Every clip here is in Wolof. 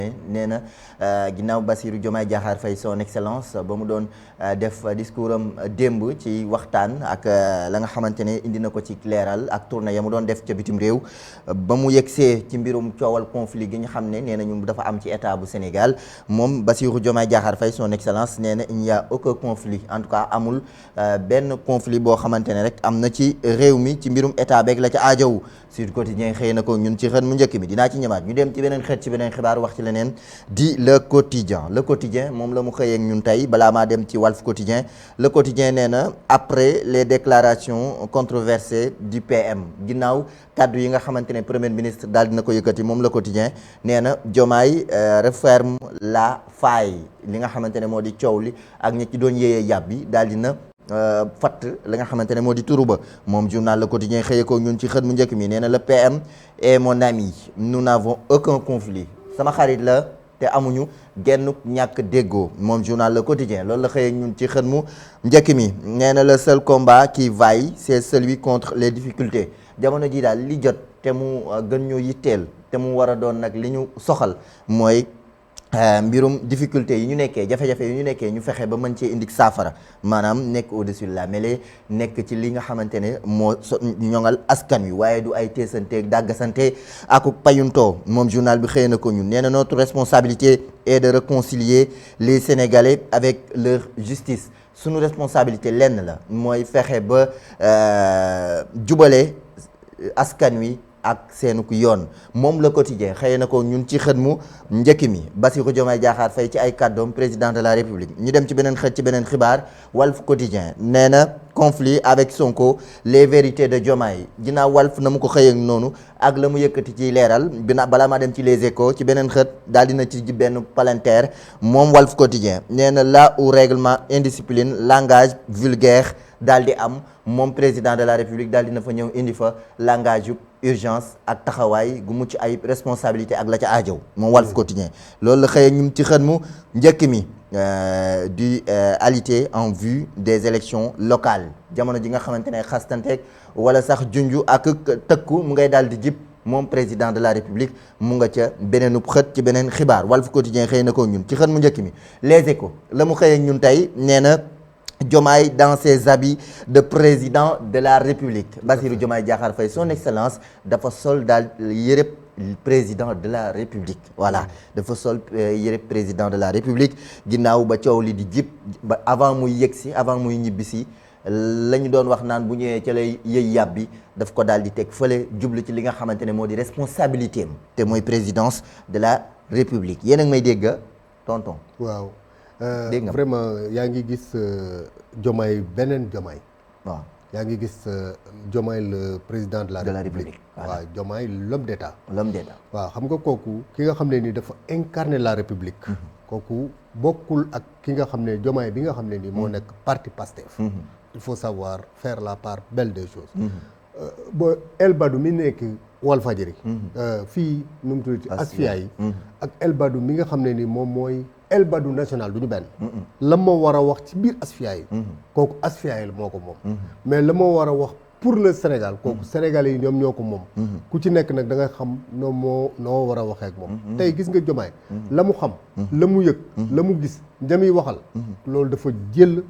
nee na ginnaaw Bassirou Diomaye Diakhar Faye son excellence ba mu doon def discours am démb ci waxtaan ak la nga xamante ne indi na ko ci leeral ak tournée ya mu doon def ca bitim réew ba mu yegsee ci mbirum coowal conflit gi ñu xam ne nee na ñu dafa am ci état bu Sénégal moom Bassirou Diomaye Diakhar Faye son excellence nee na il n'y a aucun conflit en tout cas amul benn conflit boo xamante ne rek am na ci réew mi ci mbirum état beeg la ca aajowu Sud Quotidien xëy na ko ñun ci xët mu njëkk mi dinaa ci ñëwaat ñu dem ci beneen xët ci beneen xibaar wax ci leneen di le quotidien moom la mu xëyee ak ñun tey balaa maa dem ci Walf Quotidien le quotidien nee na après les déclarations controversées du PM ginnaaw kàddu yi nga xamante ne premier ministre daal dina ko yëkkati moom le quotidien nee na Diomaye referme la faille li nga xamante ne moo di coow li ak ñi ci doon yéeyee yàbbi daal dina fatt la nga xamante ne moo di turu ba moom journal Le Quotidien xëyee ko ñun ci xët mu njëkk mi nee na le PM est mon ami nous n'avons aucun conflit sama xarit la te amuñu genn ñàkk déggoo moom journal Le Quotidien loolu la xëyee ñun ci xët mu njëkk mi nee na le seul combat qui vaille c'est celui contre les difficultés jamono ji daal li jot te mu gën ñu yitteel te mu war a doon nag li ñu soxal mooy mbirum difficulté yi ñu nekkee jafe-jafe yi ñu nekkee ñu fexe ba mën cee indi saafara maanaam nekk au-dessus de la mêlée nekk ci li nga xamante ne moo ñoŋal askan wi waaye du ay teesanteeg dàggasante ak payuntoo moom journal bi xëy na ko ñun nee na notre responsabilité est de réconcilier les Sénégalais avec leur justice sunu responsabilité lenn la mooy fexe ba jubale askan wi ak seenu ko yoon moom Le Quotidien xëy na ko ñun ci xët mu njëkk mi Bassirou Diomaye Diakhar Faye ci ay kàddoom président de la République ñu dem ci beneen xët ci beneen xibaar Walf Quotidien nee na conflit avec Sonko les vérités de Diomaye ginnaaw Walf na mu ko xëy ak noonu ak la mu yëkkati ci leeral balaa maa dem ci les échos ci beneen xët daal dina ci benn palanteer moom Walf Quotidien nee na là où règlement indiscipline langage vulgaire daal di am moom président de la République daal dina fa ñëw indi fa langage urgence ak taxawaay gu mucc ay responsabilité ak la ca aajow moom Walf Quotidien loolu la xëyee ñum ci xët mu njëkk mi du alité en vue des élections locales jamono ji nga xamante ne xastanteeg wala sax junju ak tëkku mu ngay daal di jib moom président de la République mu nga ca beneenub xët ci beneen xibaar Walf Quotidien xëy na ko ñun ci xët mu njëkk mi les échos la mu xëyee ñun tey nee na Diomaye dans ses habits de président de la République Bassirou Diomaye Diakhar Faye son excellence dafa sol daal yërëb président de la République voilà dafa sol yërëb président de la République ginnaaw ba coow li di jib ba avant muy yëgsi avant muy ñibbisi la ñu doon wax naan bu ñëwee ca lay yëy yàbbi daf ko daal di teg fële jublu ci li nga xamante ne moo di responsabilité am te mooy présidence de la République yéen a ngi may dégg tonton waaw vraiment yaa ngi gis Diomaye beneen Diomaye waaw yaa ngi gis Diomaye le président de la République waaw Diomaye l'homme d'état waaw xam nga kooku ki nga xam ne ni dafa incarner la République kooku bokkul ak ki nga xam ne Diomaye bi nga xam ne ni moo nekk parti Pastef il faut savoir faire la part belle des choses ba El Badou mi nekk Walfadjri fii nu mu tuddati Asfiya yi ak El Badou mi nga xam ne ni moom mooy El Badou national du ñu benn la ma war a wax ci biir Asfiya yi kooku Asfiya yi moo ko moom mais la ma war a wax pour le Sénégal kooku Sénégalais yi ñoom ñoo ko moom ku ci nekk nag da nga xam noo war a waxee ak moom tey gis nga Diomaye la mu xam la mu yëg la mu gis njamiy waxal loolu dafa jël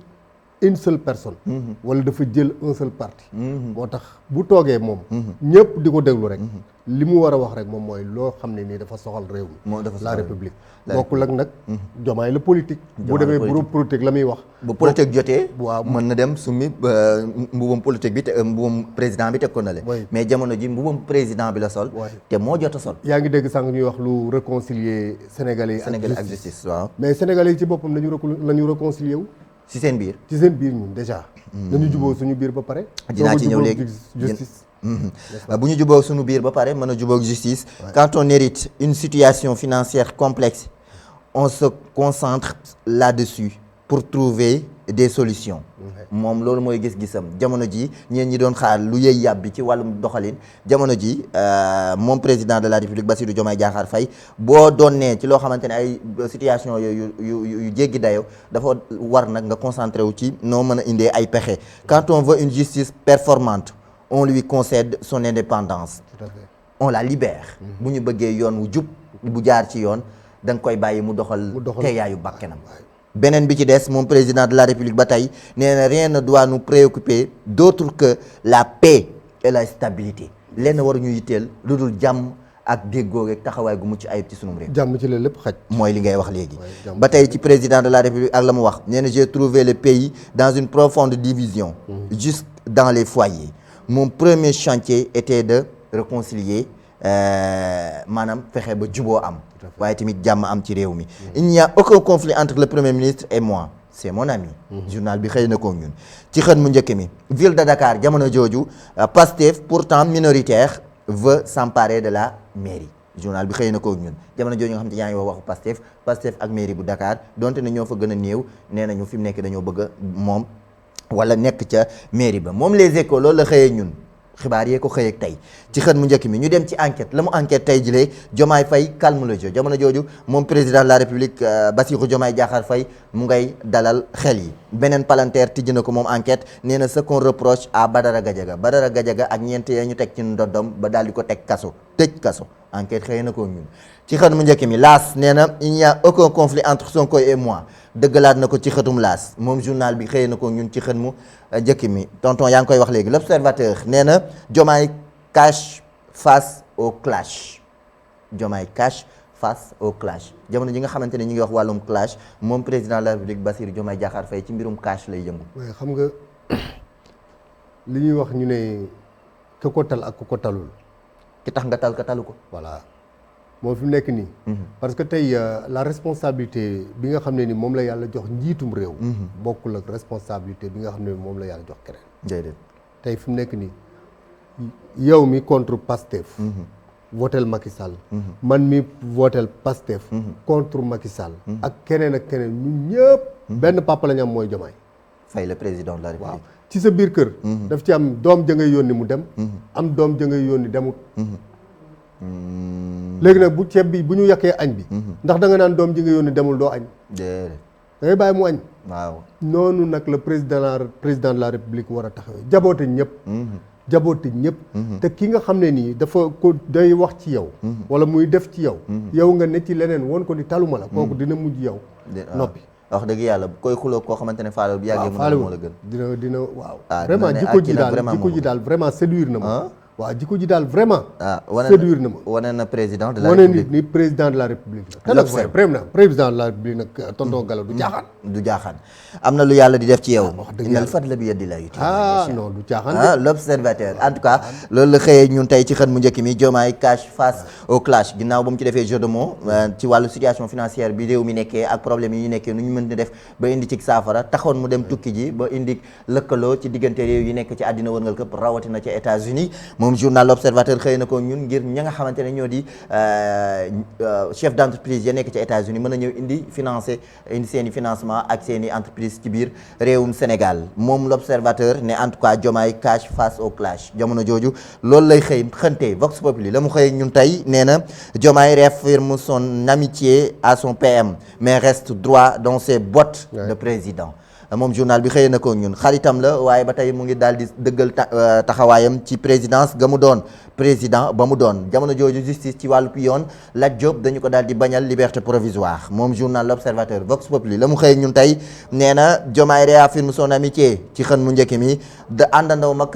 une seule personne wala dafa jël un seul parti moo tax bu toogee moom ñëpp di ko déglu rek li mu war a wax rek moom mooy loo xam ne nii dafa soxal réew mi la République bokkul ak nag Diomaye la politique bu demee bureau politique la muy wax bu politique jotee waaw mën na dem summi mbubam politique bi te mbubam président bi teg ko na le mais jamono ji mbubam président bi la sol te moo jot a sol yaa ngi dégg sànq ñuy wax lu réconcilier Sénégalais ak justice waaw mais Sénégalais yi ci boppam lañu réconcilier wu ci seen biir ñun déjà nañu juboo suñu biir ba pare dinaa ci ñëw léegi justice bu ñu juboo suñu biir ba pare mën a juboo justice quand on hérite une situation financière complexe on se concentre là-dessus pour trouver des solutions moom loolu mooy gis-gisam jamono ji ñeen ñi doon xaar lu yëy yàbbi ci wàllum doxalin jamono ji moom président de la République Bassirou Diomaye Diakhar Faye boo doonee ci loo xamante ne ay situation yooyu yu jéggi dayo dafa war nag nga concentré wu ci noo mën a indee ay pexe quand on veut une justice performante on lui concède son indépendance on la libère bu ñu bëggee yoon wu jub bu jaar ci yoon da nga koy bàyyi mu doxal teeyaayu bakkenam. beneen bi ci des moom président de la république ba tey nee na rien ne doit nous préoccuper d'autre que la paix et la stabilité lenn waruñu yitteel lu dul jàmm ak déggoo rek taxawaay gu mucc ayib ci sunum réew. jàmm ci la lépp xaj. mooy li ngay wax léegi. ba tey ci président de la république ak la mu wax nee na j'ai trouvé le pays dans une profonde division. juste dans les foyers. mon premier chantier était de réconcilier maanaam fexe ba juboo am. waaye tamit jàmm am ci réew mi. il n'y a aucun conflit entre le premier ministre et moi. c'est mon ami. journal bi xëy na ko ñun. ci xën mu njëkk mi ville de Dakar jamono jooju Pastef pourtant minoritaire veut s'emparer de la mairie. journal bi xëy na ko ñun jamono jooju nga xam te yaa ngi wax waxu Pastef ak mairie bu Dakar donte ne ñoo fa gën a néew nee nañu fi mu nekk dañoo bëgg a moom wala nekk ca mairie ba moom les échos loolu la xëyee ñun. xibaar yee ko xëy ak tey ci xët mu njëkk mi ñu dem ci enquête la mu enquête tey jilee Diomaye Faye calme le jeu jamono jooju moom président de la république Bassirou Diomaye Diakhar Faye mu ngay dalal xel yi beneen palanteer tijji na ko moom enquête nee na ce qu'on reproche à Badara Gadiaga ak ñeent ya ñu teg ci ndoddom ba daal di ko teg kaso tëj kaso enquête xëy na ko ñun ci xët mu njëkk mi laas nee na il n'y a aucun conflit entre Sonko et moi dëggalaat na ko ci xëtum laas moom journal bi xëy na ko ñun ci xët mu njëkk mi tonton yaa ngi koy wax léegi l'observateur nee na Diomaye cache face au clash Diomaye cache face au clash jamono ji nga xamante ne ñu ngi wax wàllum clash moom président de la République Bassirou Diomaye Diakhar Faye ci mbirum cash lay yëngu. waaye xam nga li ñuy wax ñu ne ku ko tal ak ku ko talul. ki tax nga tal ka talu ko. voilà moom fi mu nekk nii. parce que tey la responsabilité bi nga xam ne ni moom la yàlla jox njiitum réew. bokkul ak responsabilité bi nga xam ne moom la yàlla jox keneen. déedéet tey fi mu nekk nii yow mi contre Pastef. votel Macky Sall. man mi votel Pastef. contre Macky Sall. ak keneen ñun ñëpp. benn papa la ñu am mooy Diomaye. Faye le président de la République. waaw ci sa biir kër. daf ci am doom ja ngay yónni mu dem. am doom ja ngay yónni demut. léegi nag bu ceeb bi bu ñu yàkkee añ bi. ndax da nga naan doom ji nga yónni demul doo añ. déedéet. da ngay bàyyi mu añ. waaw noonu nag le président de la république war a taxawee jaboote ñëpp. jaboote ñëpp. te ki nga xam ne nii dafa ko day wax ci yow. wala muy def ci yow. yow nga ne ci leneen woon ko ni taluma la. kooku dina mujj yow. noppi. wax dëgg yàlla koy xuloo koo xamante ne faale bu yàggee mu moo la gën. dina waaw. vraiment jikko ji daal vraiment séduire na ma. waaw jikko ji daal vraiment. séduire na ma wane na président de la république wane ni président de la république la. te nag président de la république nag tonton Gallo du jaaxaan. du jaaxaan am na lu yàlla di def ci yow. wax dëgg yàlla fadla bi yadillah yuti. non du jaaxaan. l'observateur en tout cas loolu la xëyee ñun tey ci xët mu njëkk mi Diomaye cache face au clash ginnaaw ba mu ci defee jeu de mots ci wàllu situation financière bi réew mi nekkee ak problème yi ñu nekkee nu ñu mën di def ba indi ci saafara taxoon mu dem tukki ji ba indi lëkkaloo ci diggante réew yi nekk ci àddina wërngal këpp rawatina ci États-Unis moom journal l'observateur xëy na ko ñun ngir ña nga xamante ne ñoo di chef d'entreprise ya nekk ci États-Unis mën a ñëw indi seen i financement ak seen i entreprise ci biir réewum Sénégal moom l'observateur ne en tout cas Diomaye cache face au clash jamono jooju loolu lay xëy xëntee Vox Populi la mu xëy ñun tey nee na Diomaye réaffirme son amitié à son PM mais reste droit dans ses bottes de président moom journal bi xëy na ko ñun xaritam la waaye ba tey mu ngi daal di dëggal taxawaayam ci présidence ga mu doon président ba mu doon jamono jooju justice ci wàllu yoon Lat Diop dañu ko daal di bañal liberté provisoire moom journal l'Observateur Vox Populi la mu xëy ñun tey nee na Diomaye réaffirme son amitié ci xën mu njëkk mi da àndandoo mag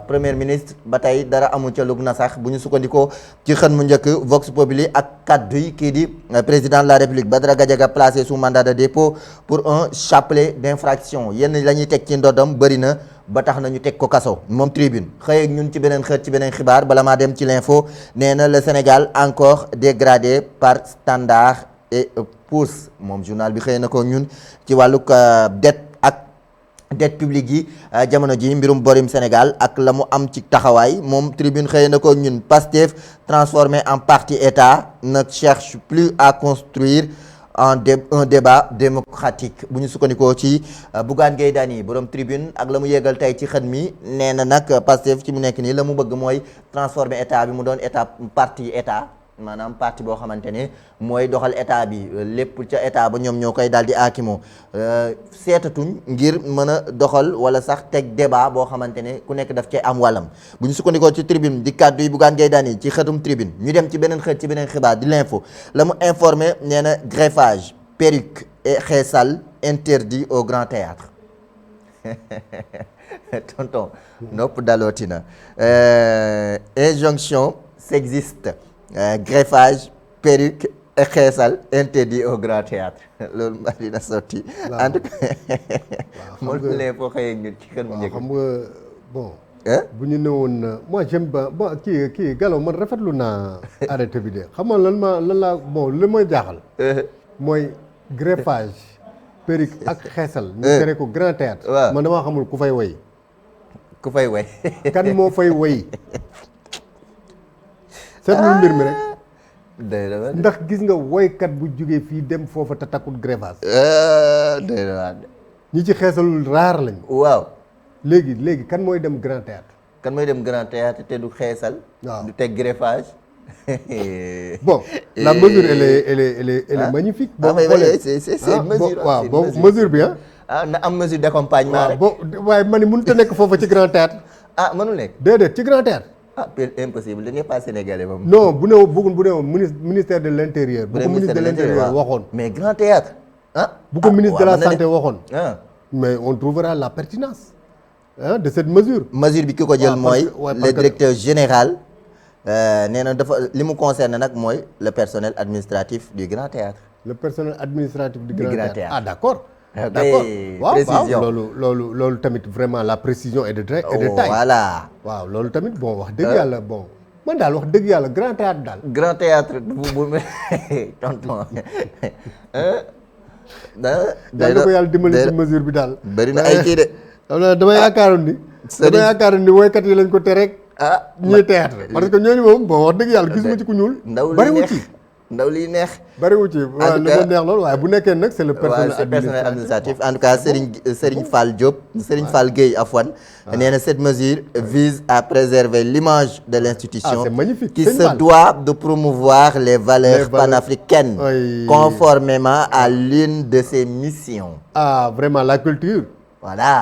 premier ministre ba tey dara amul ca lug na sax bu ñu sukkandikoo ci xën mu njëkk Vox Populi ak kaddu yi kii di président de la République Badara Gadiaga placé sous mandat de dépôt pour un chapelet d'infraction yenn la ñuy teg ci ndodam bëri na ba tax na ñu teg ko kaso moom tribune xëy ak ñun ci beneen xët ci beneen xibaar bala maa dem ci l'info nee na le Sénégal encore dégradé par standard et pousse moom journal bi xëy na ko ñun ci wàllug dette publique yi jamono ji mbirum borim Sénégal ak la mu am ci taxawaay moom tribune xëy na ko ñun Pastef transformé en parti état ne cherche plus à construire un débat démocratique bu ñu sukkandikoo ci Bougane Gueye Dany borom tribune ak la mu yégal tey ci xët mi nee na nag Pastef ci mu nekk nii la mu bëgg mooy transformer état bi mu doon état parti état maanaam parti boo xamante ne mooy doxal état bi lépp ca état ba ñoom ñoo koy daal di aakimoo seetatuñ ngir mën a doxal wala sax teg débat boo xamante ne ku nekk daf cay am wàllam bu ñu sukkandikoo ci tribune di kàddu yi Bougane Gueye Dany ci xëtum tribune ñu dem ci beneen xët ci beneen xibaar di l'info la mu informé nee na greffage perruque et xeesal interdit au grand théâtre tonton nopp dalooti na injonction sexiste greffage perruque et xeesal interdit au grand théâtre loolu maa dina sotti en tout cas moom leen foo xëyee ñun ci xel mu njëkk xam nga bon bu ñu newoon moi j'aime pas bon kii Gallo man rafetlu naa arrêté bi de xam nga lan laa bon li may jaaxal mooy greffage perruque ak xeesal ñu tere ko grand théâtre man damaa xamul ku fay woy kan moo fay woy seetlu mbir mi rek ndax gis nga woykat bu jógee fii dem foofa te takkul greffage ñi ci xeesalul raar lañ waaw léegi kan mooy dem grand théâtre te du xeesal waaw du teg greffage bon la mesure elle est magnifique boo xoolee c'est une mesure waaw boobu mesure bi na am mesure d'accompagnement rek waaye ma ni mënut a nekk foofa ci grand théâtre mënul nekk déedéet ci grand théâtre impossible da ngay pas sénégalais moom non bu ne ministère de l'intérieur bu ko ministre de l'intérieur waxoon mais grand théâtre bu ko ministre de la santé waxoon mais on trouvera la pertinence de cette mesure bi ki ko jël mooy le directeur général nee na dafa li mu concerne nag mooy le personnel administratif du grand théâtre le personnel administratif du grand théâtre d'accord okay. waaw loolu tamit vraiment la précision est de taille voilà waaw loolu tamit bon wax dëgg yàlla bon man daal wax dëgg yàlla grand théâtre daal grand théâtre bu tonton daal na ko yàlla dimbali ci mesure bi daal bëri na ay kii de dama yaakaaroon ni woykat yi lañ ko tere rek ñuy théâtre parce que ñooñu moom bon wax dëgg yàlla gisuma ci ku ñuul bariwu ci ndaw liy neex bariwu ci waaw li ma neex loolu waaye bu nekkee nag c'est le personnel administratif en tout cas Serigne Fall Diop Serigne Fall Gueye Afwan nee na cette mesure vise à préserver l'image de l'institution c'est magnifique qui se doit de promouvoir les valeurs panafricaines conformément à l'une de ses missions vraiment la culture voilà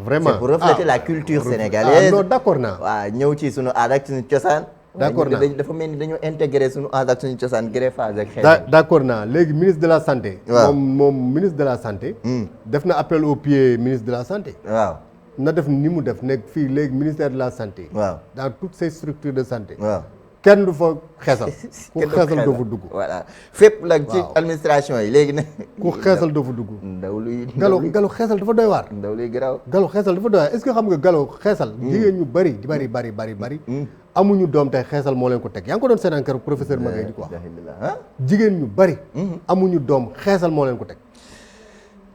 vraiment c'est pour refléter la culture sénégalaise non d'accord naa waaw ñëw ci sunu aada ak sunu cosaan d'accord naa dafa mel ni dañoo intégré sunu aada ak sunu cosaan greffage ak xeet d'accord naa léegi ministre de la santé moom ministre de la santé def na appel au pied ministre de la santé waaw na def ni mu def nekk fii léegi ministère de la santé waaw dans toutes ces structures de santé waaw kenn du fa xeesal ku xeesal doo fa dugg voilà fépp la ci administration yi léegi ne ku xeesal doo fa dugg ndaw luy galo xeesal dafa doy waar ndaw luy garaaw galo xeesal dafa doy waar est-ce que xam nga galo xeesal jigéen ñu bari amuñu doom tey xeesal moo leen ko teg yaa ngi ko doon seetaan keroog professeur Magaye di ko wax jigéen ñu bari amuñu doom xeesal moo leen ko teg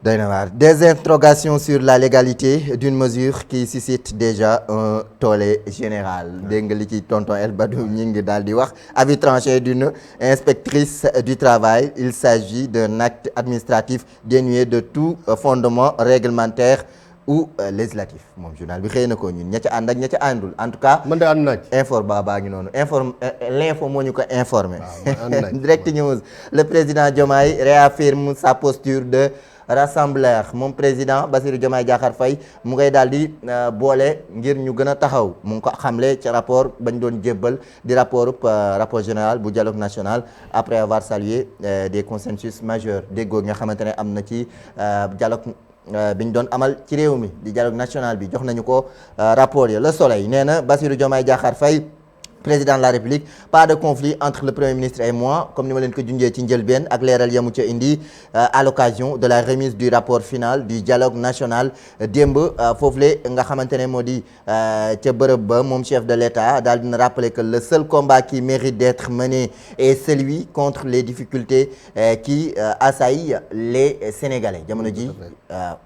doy na waar des interrogations sur la légalité d'une mesure qui suscite déjà un tollé général dégg nga li ci tonton El Badou ñi ngi daal di wax avis tranché d'une inspectrice du travail il s'agit d'un acte administratif dénué de tout fondement réglementaire ou législatif moom journal bi xëy na ko ñun ña ca ànd ak ña ca àndul en tout cas man de ànd naa ci baa ngi noonu l'info moo ñu ko informé direct news le président Diomaye réaffirme sa posture de rassembleur moom président Bassirou Diomaye Diakhar Faye mu ngay daal di boole ngir ñu gën a taxaw mu ngi ko xamle ci rapport bañ doon jébbal di rapport général bu dialogue national après avoir salué des consensus majeurs déggoo nga xamante ne am na ci dialogue bi ñu doon amal ci réew mi di dialogue national bi jox nañu ko rapport ya Le Soleil nee na Bassirou Diomaye Diakhar Faye président de la République pas de conflit entre le Premier ministre et moi comme ni ma leen ko junjee ci njëlbeen ak leeral yamu ca indi à l'occasion de la remise du rapport final du dialogue national démb foofule nga xamante ne moo di ca bërëb ba moom chef de l'État daal dina rappeler que le seul combat qui mérite d'être mené est celui contre les difficultés qui assaillent les Sénégalais jamono ji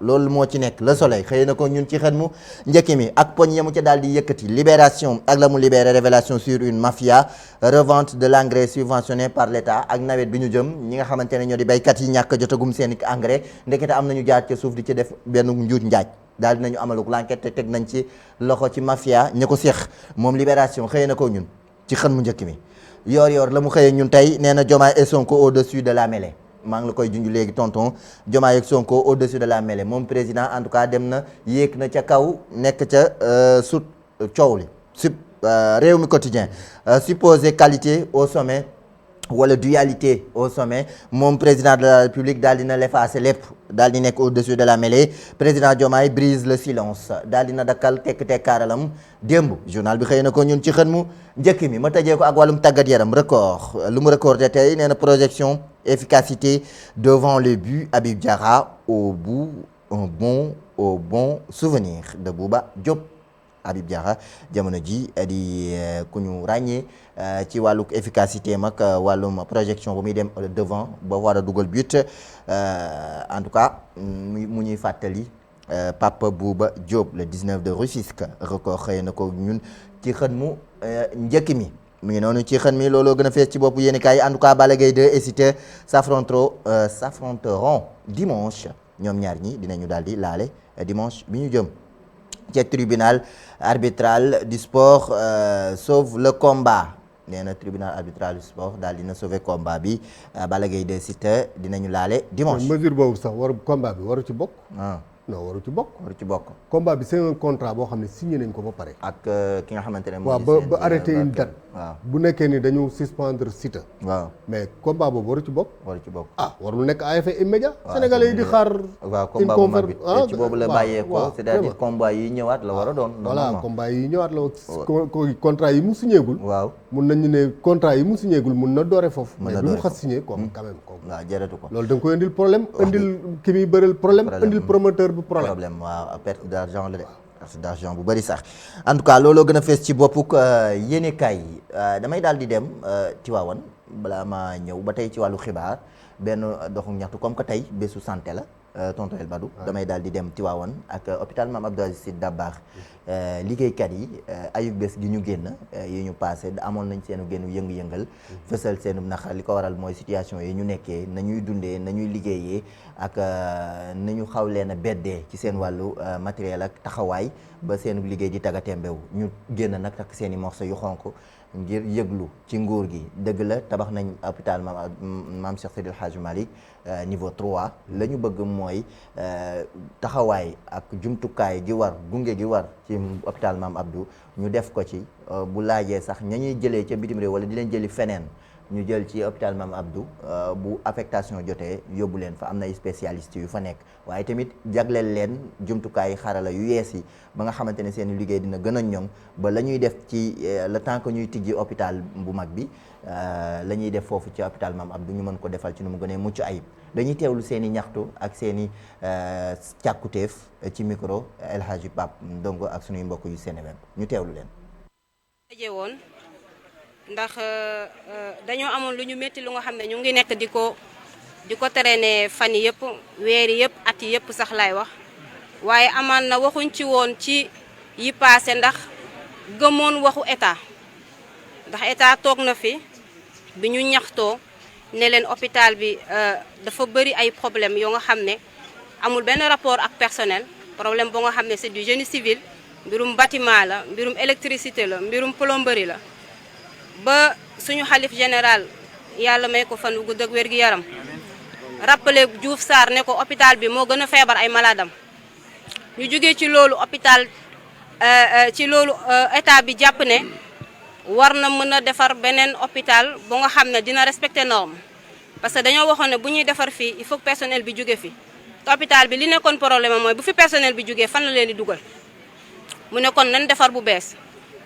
loolu moo ci nekk Le Soleil xëy na ko ñun ci xët mu njëkk mi ak poñ yamu ca daal di yëkkati libération ak la mu libéré révélation sur une mafia revente de l'engrais subventionné par l'État ak nawet bi ñu jëm ñi nga xamante ne ñoo di béykat yi ñàkk jotagum seen engrais ndekete am nañu jaar ca suuf di ci def benn njuuj njaaj daal dinañu amaluk l'enquête te teg nañ ci loxo ci mafia ña ko séq moom libération xëy na ko ñun ci xën mu njëkk mi yor la mu xëyee ñun tey nee na Diomaye et Sonko au-dessus de la mêlée maa ngi la koy junj léegi tonton Diomaye ak Sonko au-dessus de la mêlée moom président en tout cas dem na yéeg na ca kaw nekk ca sut coow li réew mi quotidien supposée qualité au sommet wala dualité au sommet moom président de la République daal dina l'effacer lépp daal di nekk au-dessus de la mêlée président Diomaye brise le silence daal dina dakkal tekk-tekkaaralam démb journal bi xëy na ko ñun ci xën mu njëkk mi ma tëjee ko ak wàllum tàggat yaram record lu mu recordé tey nee na projection efficacité devant le but Habib Diarra au bon souvenir de Bouba Diop Habib Diarra jamono ji di ku ñu ràññee ci wàllu efficacité mag wàllum projection bu muy dem devant ba war a dugal but en tout cas mu ñuy fàttali Papa Bouba Diop le 19 de Rufisque record xëy na ko ñun ci xën mu njëkk mi mu ngi noonu ci xën mi looloo gën a fees ci bopp yéen kaay en tout cas Balla Gaye 2 et Siteu s'affronteront dimanche ñoom ñaar ñi dinañu daal di laale dimanche bi ñu jëm ci tribunal arbitral du sport sauve le combat nee na tribunal arbitral du sport daal dina sauver combat bi Balla Gaye 2 Siteu dinañu laale dimanche. mesure boobu sax combat bi waru ci bokk. non waru ci bokk. combat bi c'est un contrat boo xam ne signé nañ ko ba pare. ak ki nga xamante ne waaw ba arrêté une date. waaw bu nekkee ni dañu suspendre Siteu. waaw mais combat boobu waru ci bokk. warul nekk à effet immédiat. waaw Sénégalais yi di xaar. waaw combat bu mag bi ci boobu la bàyyeekoo c'est-à-dire combat yi ñëwaat la war a doon. voilà combat yi ñëwaat la contrat yi mu signéegul. waaw mun nañu ne contrat yi mu signéegul mun na doore foofu. mais bi mu xas signé comme quand même. waaw jaratu ko. loolu da nga koy indil problème indil ki muy bëreel problème indil promoteur bi problème waaw perte d'argent la de perte d'argent bu bëri sax en tout cas looloo gën a fees ci boppuk yéenekaay yi damay daal di dem Tivaouane balaa ma ñëw ba tey ci wàllu xibaar benn doxu ñaxtu comme que tey bésu santé la tonton El Badou damay daal di dem Tivaouane ak hôpital Mame Abdou Aziz Sy Dabakh liggéeykat yi ayub bés gi ñu génn yi ñu passé amoon nañ seenu génn yëngu-yëngal fësal seenu naqar li ko waral mooy situation yi ñu nekkee nañuy dundee nañuy liggéeyee ak nañu xaw leen a beddee ci seen wàllu matériel ak taxawaay ba seenu liggéey di tagatembewu ñu génn nag takk seeni morceau yu xonk ngir yëglu ci nguur gi dëgg la tabax nañ hôpital Mame Cheikh Seydil Hadji Malick niveau 3 la ñu bëgg mooy taxawaay ak jumtukaay gi war gunge gi war ci hôpital Mame Abdou ñu def ko ci bu laajee sax ña ñuy jëlee ca bitim réew wala di leen jëli feneen ñu jël ci hôpital Mame Abdou bu affectation jotee yóbbu leen fa am na ay spécialistes yu fa nekk waaye tamit jagleel leen jumtukaay xarala yu yees yi ba nga xamante ne seen liggéey dina gën a ñoŋ ba la ñuy def ci le temps que ñuy tijji hôpital bu mag bi la ñuy def foofu ci hôpital Mame Abdou ñu mën ko defal ci nu mu gënee mucc ayib dañuy teewlu seen i ñaxtu ak seen i càkkutéef ci micro El Hadji Pape Ndongo ak sunuy mbokk yu Seneweb ñu teewlu leen. daje woon ndax dañoo amoon lu ñu métti lu nga xam ne ñu ngi nekk di ko traîner fan yi yëpp weeri yëpp at yi yëpp sax laay wax waaye amaan na waxuñ ci woon ci yi passé ndax gëmoon waxu état ndax état toog na fi bi ñu ñaxtoo ne leen hôpital bi dafa bëri ay problème yoo nga xam ne amul benn rapport ak personnel problème boo nga xam ne c'est du génie civil mbirum bâtiment la mbirum électricité la mbirum plomberie la ba suñu xalif général yàlla may ko fan wu gudd ak wér gi yaram rappelé Diouf Sarr ne ko hôpital bi moo gën a feebar ay maladam ñu jógee ci loolu hôpital état bi jàpp ne war na mën a defar beneen hôpital bu nga xam ne dina respecter norme parce que dañoo waxoon ne bu ñuy defar fii il faut que personnel bi jóge fi te hôpital bi li nekkoon problème mooy bu fi personnel bi jógee fan la leen di dugal mu ne kon nañ defar bu bees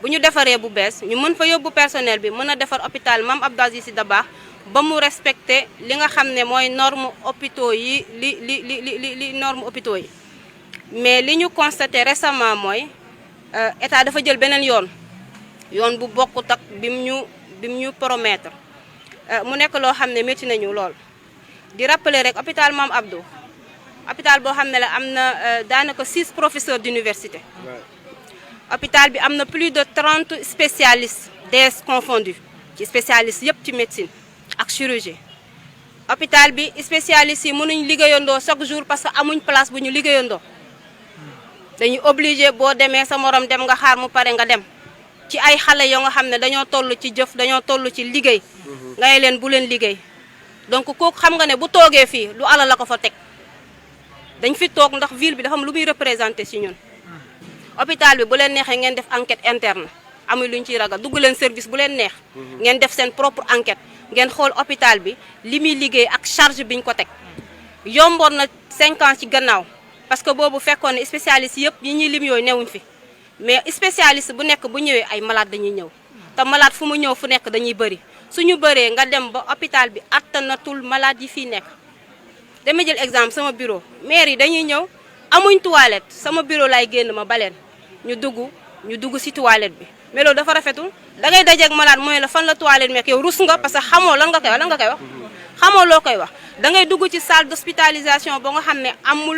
bu ñu defaree bu bees ñu mën fa yóbbu personnel bi mën a defar hôpital Mame Abdou Aziz Sy Dabakh ba mu respecter li nga xam ne mooy norme hôpitaux yi li norme hôpitaux yi mais li ñu constaté récemment mooy état dafa jël beneen yoon bu bokkut ak bim ñu promettre mu nekk loo xam ne métti nañu lool di rappeler rek hôpital Mame Abdou hôpital boo xam ne la am na daanaka 6 professeurs d'université hôpital bi am na plus de 30 spécialistes des confondus ci spécialistes yëpp ci médecine ak chirurgie hôpital bi spécialistes yi mënuñ liggéeyandoo chaque jour parce que amuñ place bu ñu liggéeyandoo dañuy obligé boo demee sa morom dem nga xaar mu pare nga dem ci ay xale yoo nga xam ne dañoo toll ci jëf dañoo toll ci liggéey ngay leen bu leen liggéey donc kooku xam nga ne bu toogee fii lu alal la ko fa teg dañ fi toog ndax ville bi dafa am lu muy représenté ci ñun hôpital bi bu leen neexee ngeen def enquête interne amul lu ñu ciy ragal dugg leen service bu leen neex ngeen def seen propre enquête ngeen xool hôpital bi li muy liggéey ak charge biñ ko teg yomboon na 5 ans ci gannaaw parce que boobu fekkoon ne spécialiste yëpp yi ñuy lim yooyu newuñ fi mais spécialiste bu nekk bu ñëwee ay malade dañuy ñëw te malade fu mu ñëw fu nekk dañuy bëri suñu bëree nga dem ba hôpital bi attanatul malade yi fii nekk dama jël exemple sama bureau maire yi dañuy ñëw amuñ toilette sama bureau lay génn ma baleen ñu dugg ci toilette bi mais loolu dafa rafetul da ngay dajeeg malade mooy la fan la toilette mekk yow rus nga parce que xamoo lan nga koy wax xamoo loo koy wax da ngay dugg ci salle d'hospitalisation ba nga xam ne amul